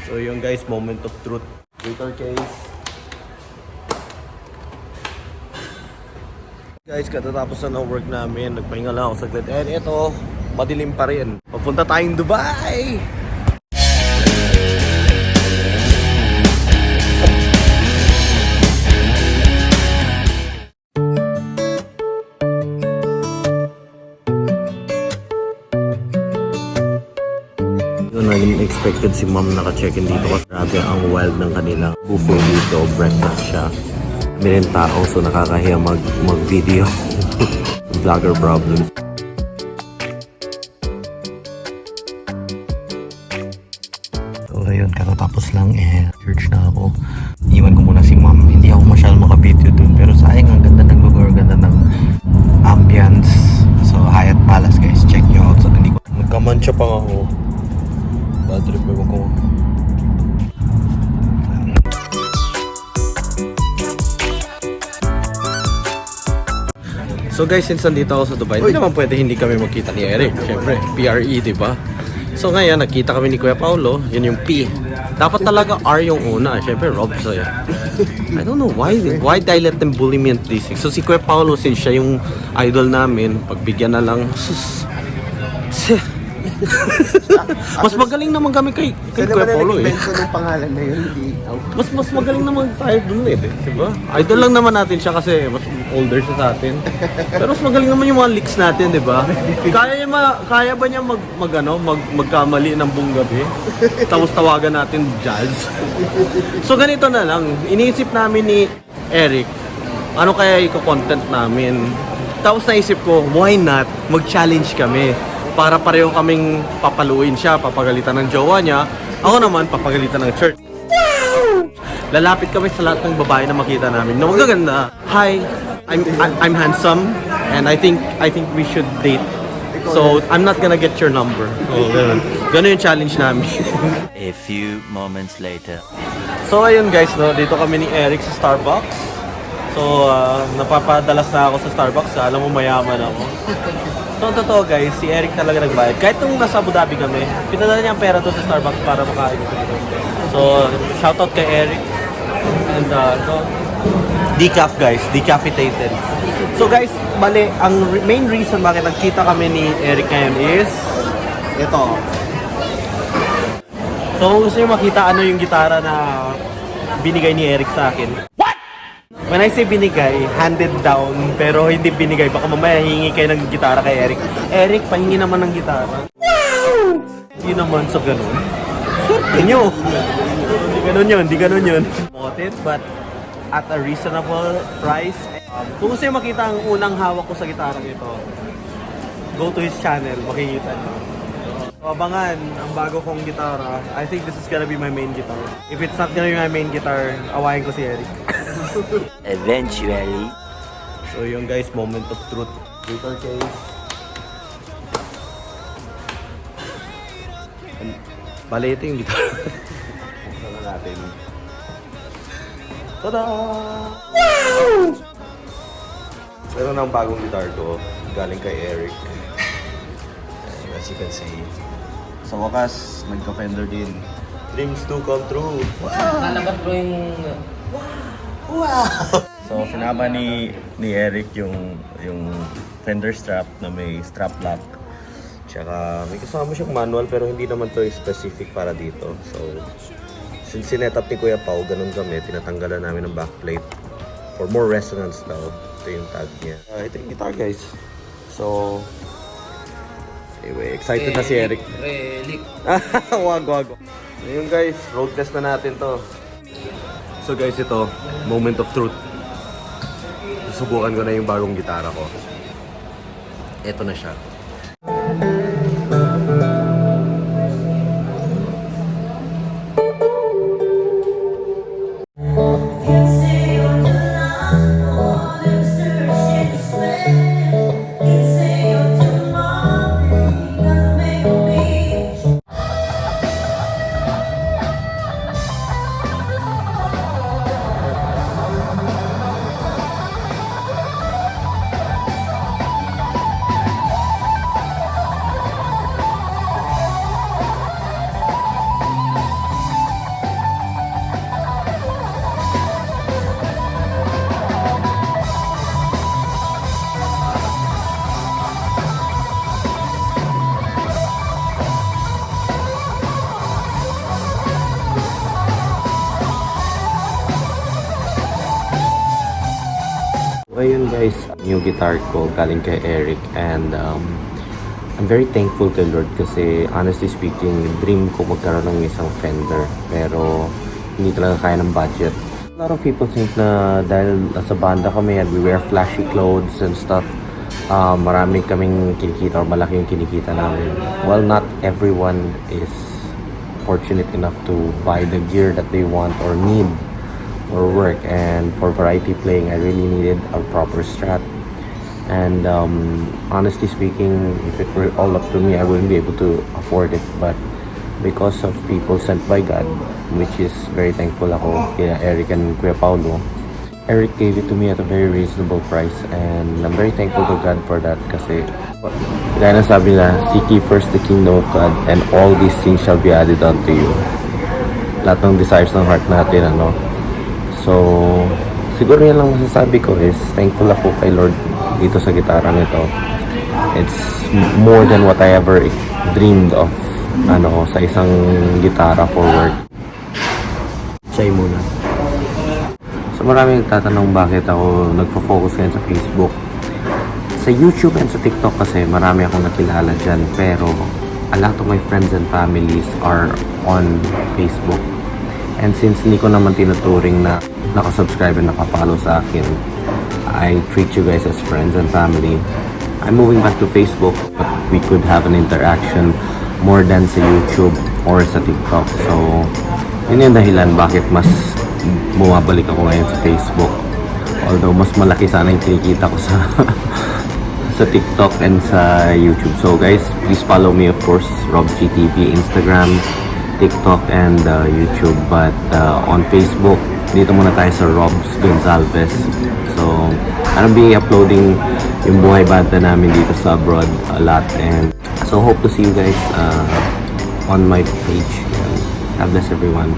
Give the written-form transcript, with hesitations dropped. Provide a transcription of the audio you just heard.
So yung guys, moment of truth. Twitter case. Guys, katatapos na ng work namin. Nagpahinga lang ako saglit. And ito, madilim pa rin. Papunta tayong Dubai! Naging expected si ma'am naka-check-in dito kasi grabe ang wild ng kanilang buffet dito. Breakfast siya. May rin tao so nakakahiya mag-video. Vlogger problem. So ayun, katatapos lang church na ako. Iwan ko muna si ma'am. Hindi ako masyadong maka-video dun pero sayang ang ganda ng lugar, ganda ng ambience. So Hyatt Palace guys, check nyo out. So hindi ko nagkamantsa pa ako. Bad trip ko. So guys, since nandito ako sa Dubai, hindi naman pwede hindi kami magkita ni Eric. Siyempre, PRE, diba? So ngayon, nakita kami ni Kuya Paulo. Yun yung P. Dapat talaga R yung una. Siyempre, Rob sa'yo. I don't know why did I let them bully me at this? So si Kuya Paulo, since siya yung idol namin, pagbigyan na lang. Mas magaling naman kami kay Kuya Paulo eh. Ng pangalan na yun, hindi Mas magaling naman tayo dun eh, diba? Idol lang naman natin siya kasi mas older siya sa atin. Pero mas magaling naman yung mga leaks natin, diba? Kaya ba niya magkamali ng buong gabi? Tapos tawagan natin jazz. So ganito na lang, iniisip namin ni Eric, ano kaya i-content namin? Tapos naisip ko, why not mag-challenge kami? Para pareho kaming papaluin siya, papagalitan ng jowa niya. Ako naman, papagalitan ng church. Lalapit kami sa lahat ng babae na makita namin na magaganda. Hi, I'm handsome and I think we should date. So, I'm not gonna get your number. So, ganun yung challenge namin. A few moments later. So, ayun guys, no, dito kami ni Eric sa Starbucks. So, napapadalas na ako sa Starbucks. Alam mo, mayaman ako. So, ang totoo guys, si Eric talaga nagbayad. Kahit nung nasa Abu Dhabi kami, pinadala niya ang pera doon sa Starbucks para makain ko dito. So, shoutout kay Eric. And, decaf guys, decafitated. So guys, bale, ang main reason bakit nagkita kami ni Eric ngayon is ito. So, kung gusto nyo makita ano yung gitara na binigay ni Eric sa akin. When I say binigay, handed down, pero hindi binigay. Baka mamaya hingi kayo ng gitara kay Eric. Eric, pahingi naman ng gitara. Hindi naman sa ganun. Swerte nyo. Hindi ganun yun. Bought it, but at a reasonable price. Kung gusto nyo makita ang unang hawak ko sa gitara nito, go to his channel, makikita nyo. So, abangan ang bago kong gitara. I think this is gonna be my main guitar. If it's not gonna be my main guitar, awayin ko si Eric. Eventually. So yung guys, moment of truth. Twitter case. Bale, ito yung gitara. Buksan na natin. Tada! Pero na ang bagong guitar ko, galing kay Eric. As you can see. Sa wakas, nagka-Fender din. Dreams to come true. Wow! Nalabat ko yung... Wow! So, sinama ni Eric yung fender strap na may strap lock. Tsaka may kasama siyang manual pero hindi naman to specific para dito. So, since sinet up ni Kuya Pao, ganun kami, tinatanggalan namin ng backplate for more resonance daw. Ito yung tag niya. Ito yung guitar guys. So, anyway, excited na si Eric. Relic. Wag. Ayun guys, road test na natin to. So guys, ito, moment of truth. Susubukan ko na yung bagong gitara ko. Ito na siya. Ayun guys, new guitar ko galing kay Eric and I'm very thankful kay Lord kasi honestly speaking, dream ko magkaroon ng isang Fender pero hindi talaga kaya ng budget. A lot of people think na dahil nasa banda kami and we wear flashy clothes and stuff, marami kaming kinikita or malaki yung kinikita namin. Well, not everyone is fortunate enough to buy the gear that they want or need for work, and for variety playing I really needed a proper strat. And honestly speaking, if it were all up to me, I wouldn't be able to afford it. But because of people sent by God, which is very thankful ako kaya Eric and Kuya Paulo, Eric gave it to me at a very reasonable price, and I'm very thankful to God for that kasi gaya na sabi na, seek ye first the kingdom of God and all these things shall be added unto you. Lahat ng desires ng heart natin, ano. So, siguro yan lang masasabi ko is thankful ako kay Lord dito sa gitara nito. It's more than what I ever dreamed of, ano, sa isang gitara for work. Chay muna. So maraming nagtatanong bakit ako nagpo-focus ngayon sa Facebook. Sa YouTube and sa TikTok kasi marami akong nakilala dyan, pero a lot of my friends and families are on Facebook. And since hindi ko naman tinuturing na nakasubscribe and nakafollow sa akin, I treat you guys as friends and family. I'm moving back to Facebook, but we could have an interaction more than sa YouTube or sa TikTok. So, yun yung dahilan bakit mas bumabalik ako ngayon sa Facebook. Although, mas malaki sana yung kinikita ko sa sa TikTok and sa YouTube. So, guys, please follow me, of course, RobGTV, Instagram, TikTok, and YouTube. But on Facebook, dito muna tayo sa Robs Gonzalez. So, I'll be uploading yung buhay banda namin dito sa abroad a lot. And so, hope to see you guys on my page. God bless everyone.